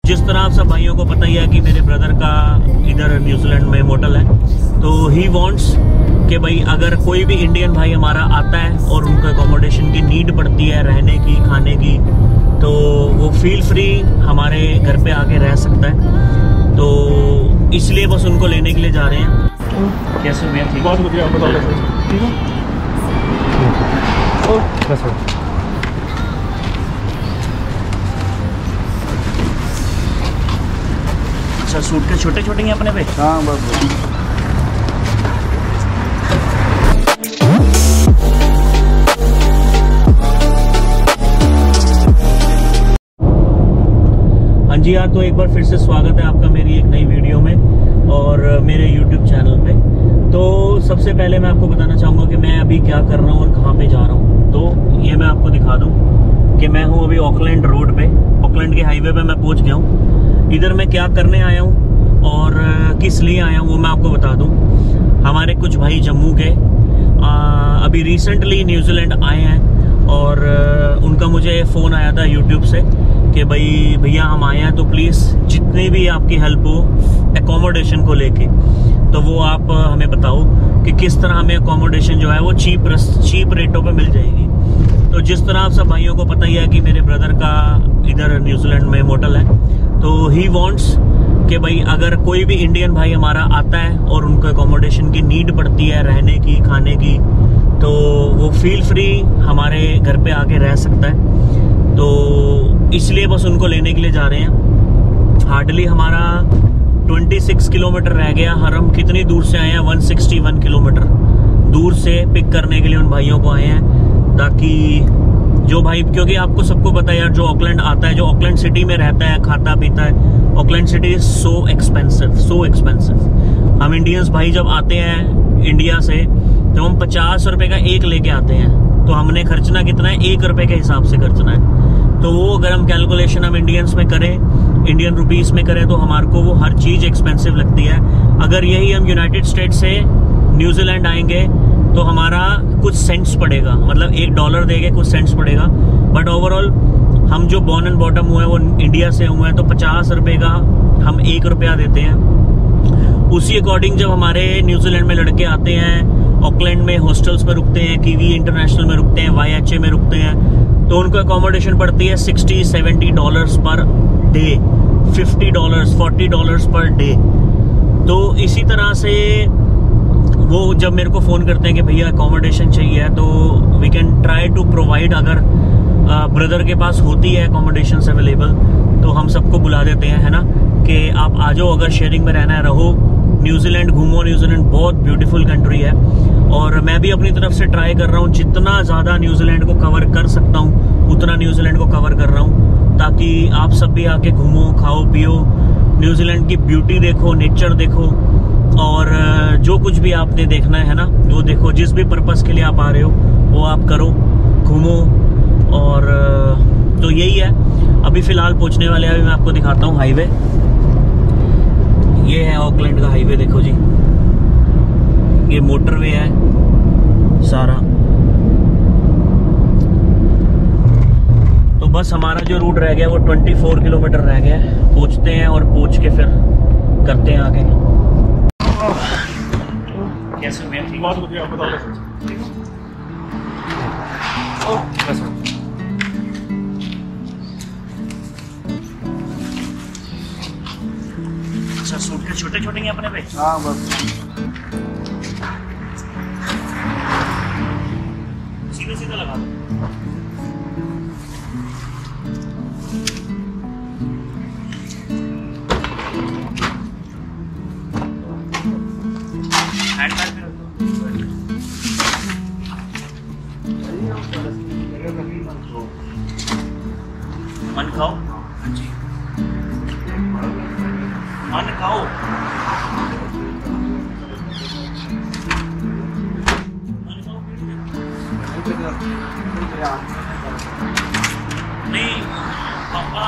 जिस तरह आप सब भाइयों को पता ही है कि मेरे ब्रदर का इधर न्यूजीलैंड में होटल है, तो ही वांट्स कि भाई अगर कोई भी इंडियन भाई हमारा आता है और उनको अकोमोडेशन की नीड पड़ती है, रहने की, खाने की, तो वो फील फ्री हमारे घर पे आके रह सकता है। तो इसलिए बस उनको लेने के लिए जा रहे हैं। कैसे भैया? ठीक, बहुत बढ़िया, आप बताओ। ठीक है, अच्छा, सूट के छोटे छोटे हैं अपने पे? हाँ बस। हाँ जी यार, तो एक बार फिर से स्वागत है आपका मेरी एक नई वीडियो में और मेरे YouTube चैनल पे। तो सबसे पहले मैं आपको बताना चाहूँगा कि मैं अभी क्या कर रहा हूँ और कहाँ पे जा रहा हूँ। तो ये मैं आपको दिखा दूँ कि मैं हूँ अभी ऑकलैंड रोड पे, ऑकलैंड के हाईवे पे मैं पहुँच गया हूँ। इधर मैं क्या करने आया हूँ और किस लिए आया हूँ वो मैं आपको बता दूँ। हमारे कुछ भाई जम्मू के अभी रिसेंटली न्यूजीलैंड आए हैं और उनका मुझे फ़ोन आया था यूट्यूब से कि भाई भैया हम आए हैं, तो प्लीज़ जितनी भी आपकी हेल्प हो एकोमोडेशन को लेके, तो वो आप हमें बताओ कि किस तरह हमें एकोमोडेशन जो है वो चीप रेटों पे मिल जाएगी। तो जिस तरह आप सब भाइयों को पता ही है कि मेरे ब्रदर का इधर न्यूजीलैंड में होटल है, तो ही वांट्स कि भाई अगर कोई भी इंडियन भाई हमारा आता है और उनको एकोमोडेशन की नीड पड़ती है, रहने की, खाने की, तो वो फील फ्री हमारे घर पे आके रह सकता है। तो इसलिए बस उनको लेने के लिए जा रहे हैं। हार्डली हमारा 26 किलोमीटर रह गया। हम कितनी दूर से आए हैं? 161 किलोमीटर दूर से पिक करने के लिए उन भाइयों को आए हैं, ताकि जो भाई, क्योंकि आपको सबको पता है यार, जो ऑकलैंड आता है, जो ऑकलैंड सिटी में रहता है, खाता पीता है, Auckland city is so expensive. हम इंडियंस भाई जब आते हैं इंडिया से, तो हम 50 रुपए का एक लेके आते हैं, तो हमने खर्चना कितना है? 1 रुपए के हिसाब से खर्चना है। तो वो अगर हम कैलकुलेशन हम इंडियंस में करें, इंडियन रुपीस में करें, तो हमारे को वो हर चीज एक्सपेंसिव लगती है। अगर यही हम यूनाइटेड स्टेट से न्यूजीलैंड आएंगे तो हमारा कुछ सेंट्स पड़ेगा, मतलब $1 देके कुछ सेंट्स पड़ेगा। बट ओवरऑल हम जो बॉर्न एंड बॉटम हुए हैं वो इंडिया से हुए हैं, तो 50 रुपए का हम 1 रुपया देते हैं। उसी अकॉर्डिंग जब हमारे न्यूजीलैंड में लड़के आते हैं, ऑकलैंड में हॉस्टल्स में रुकते हैं, कीवी इंटरनेशनल में रुकते हैं, YHA में रुकते हैं, तो उनको अकोमोडेशन पड़ती है $60-70 पर डे, $50, $40 पर डे। तो इसी तरह से वो जब मेरे को फ़ोन करते हैं कि भैया अकोमोडेशन चाहिए है, तो we can try to provide. अगर ब्रदर के पास होती है अकोमोडेशन अवेलेबल, तो हम सबको बुला देते हैं, है ना, कि आप आ जाओ, अगर शेयरिंग में रहना है रहो, न्यूजीलैंड घूमो। न्यूजीलैंड बहुत ब्यूटीफुल कंट्री है और मैं भी अपनी तरफ से ट्राई कर रहा हूँ, जितना ज़्यादा न्यूजीलैंड को कवर कर सकता हूँ उतना न्यूजीलैंड को कवर कर रहा हूँ, ताकि आप सब भी आके घूमो, खाओ पियो, न्यूजीलैंड की ब्यूटी देखो, नेचर देखो, और जो कुछ भी आपने देखना है ना वो देखो। जिस भी पर्पस के लिए आप आ रहे हो वो आप करो, घूमो। और तो यही है। अभी फ़िलहाल पहुँचने वाले हैं, अभी मैं आपको दिखाता हूँ हाईवे। ये है ऑकलैंड का हाईवे, देखो जी, ये मोटरवे है सारा। तो बस हमारा जो रूट रह गया वो 24 किलोमीटर रह गया है। पहुँचते हैं और पहुँच के फिर करते हैं आगे। कैसे भैया? ठीक, बहुत बढ़िया, आप बताओ। अच्छा, सूट के छोटे छोटे हैं अपने पे? हाँ बस। सीधा सीधा लगा दो। मन खाओ जी, मन खाओ। नहीं पापा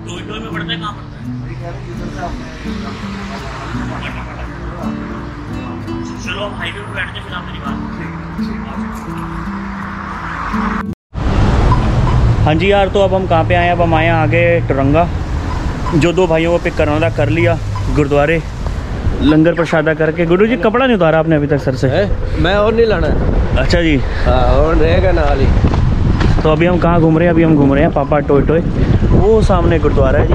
टोई में पड़ता है, कहाँ पड़ता है? चलो हम हाईवे पे बैठते हैं, फिर आप मेरी बात। हाँ जी यार, तो अब हम कहाँ पे आए हैं? अब हम आए हैं आगे टुरंगा। जो 2 भाइयों को पिक करना था कर लिया, गुरुद्वारे लंगर प्रसादा करके। गुरु जी कपड़ा नहीं उतारा आपने अभी तक सर से? मैं और नहीं लाना। अच्छा जी, और रहेगा नाल ही। तो अभी हम कहाँ घूम रहे हैं? अभी हम घूम रहे हैं पापा टोय टोय, वो सामने गुरुद्वारा है जी।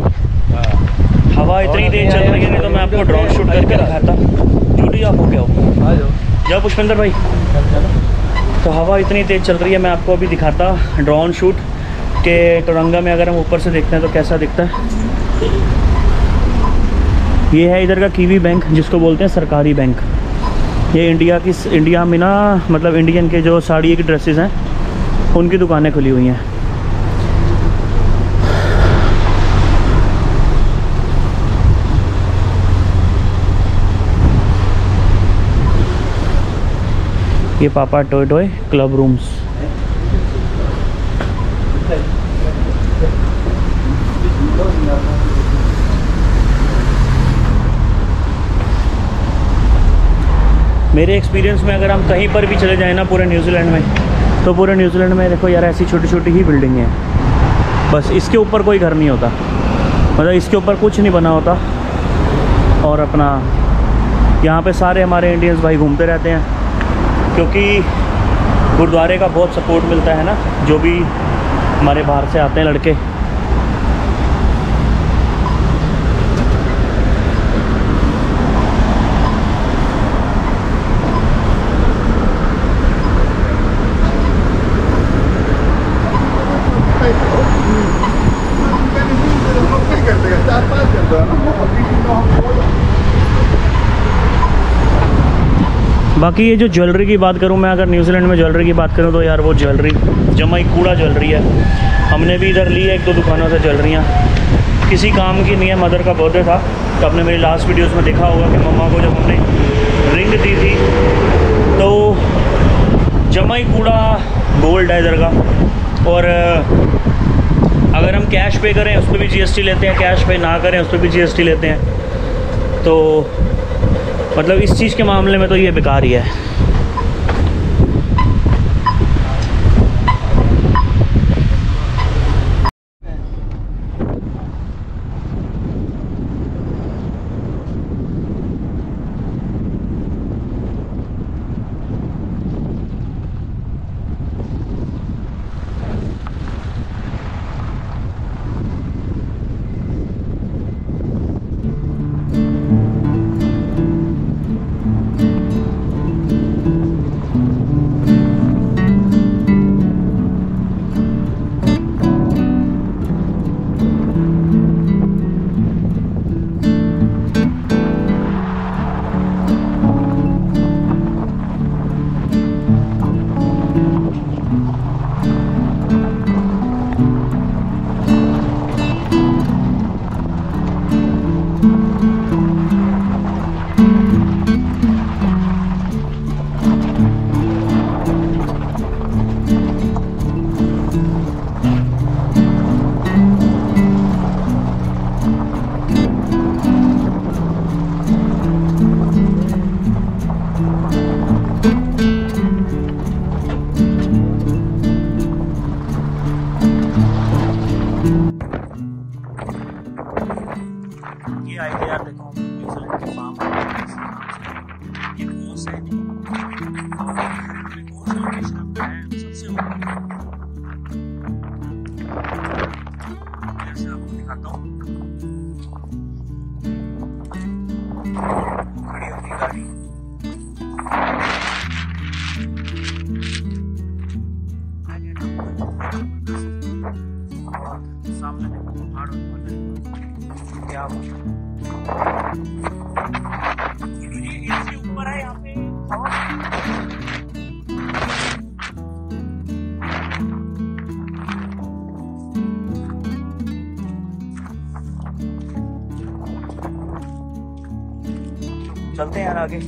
हवा इतनी तेज चल रही है, नहीं तो मैं आपको ड्रोन शूट करके दिखाता। जूटी आप हो क्या हो जाओ पुष्पेंद्र भाई। तो हवा इतनी तेज़ चल रही है, मैं आपको अभी दिखाता ड्रोन शूट के टोरंगा में अगर हम ऊपर से देखते हैं तो कैसा दिखता है। ये है इधर का कीवी बैंक, जिसको बोलते हैं सरकारी बैंक। ये इंडिया में ना, मतलब इंडियन के जो साड़ी की ड्रेसेस हैं उनकी दुकानें खुली हुई हैं। ये पापा टोय टोय क्लब रूम्स। मेरे एक्सपीरियंस में अगर हम कहीं पर भी चले जाएं ना पूरे न्यूजीलैंड में, तो पूरे न्यूजीलैंड में देखो यार ऐसी छोटी छोटी ही बिल्डिंगें हैं, बस इसके ऊपर कोई घर नहीं होता, मतलब इसके ऊपर कुछ नहीं बना होता। और अपना यहाँ पे सारे हमारे इंडियंस भाई घूमते रहते हैं, क्योंकि गुरुद्वारे का बहुत सपोर्ट मिलता है ना, जो भी हमारे बाहर से आते हैं लड़के। बाकी ये जो ज्वेलरी की बात करूँ मैं, अगर न्यूजीलैंड में ज्वेलरी की बात करूँ तो यार वो ज्वेलरी जमाई कूड़ा ज्वेलरी है। हमने भी इधर ली है 1-2 दुकानों से ज्वेलरियाँ, किसी काम की नहीं है। मदर का बर्थडे था, तो आपने मेरी लास्ट वीडियोस में देखा होगा कि मम्मा को जब हमने रिंग दी थी तो जमाई कूड़ा गोल्ड है इधर का। और अगर हम कैश पे करें उस पर भी GST लेते हैं, कैश पे ना करें उस पर भी GST लेते हैं। तो मतलब इस चीज़ के मामले में तो ये बेकार ही है। दिखाता हूँ। खड़ी अपनी गाड़ी, सामने देखो पहाड़ क्या ये ऊपर है यहाँ पे। चलते हैं यार आगे।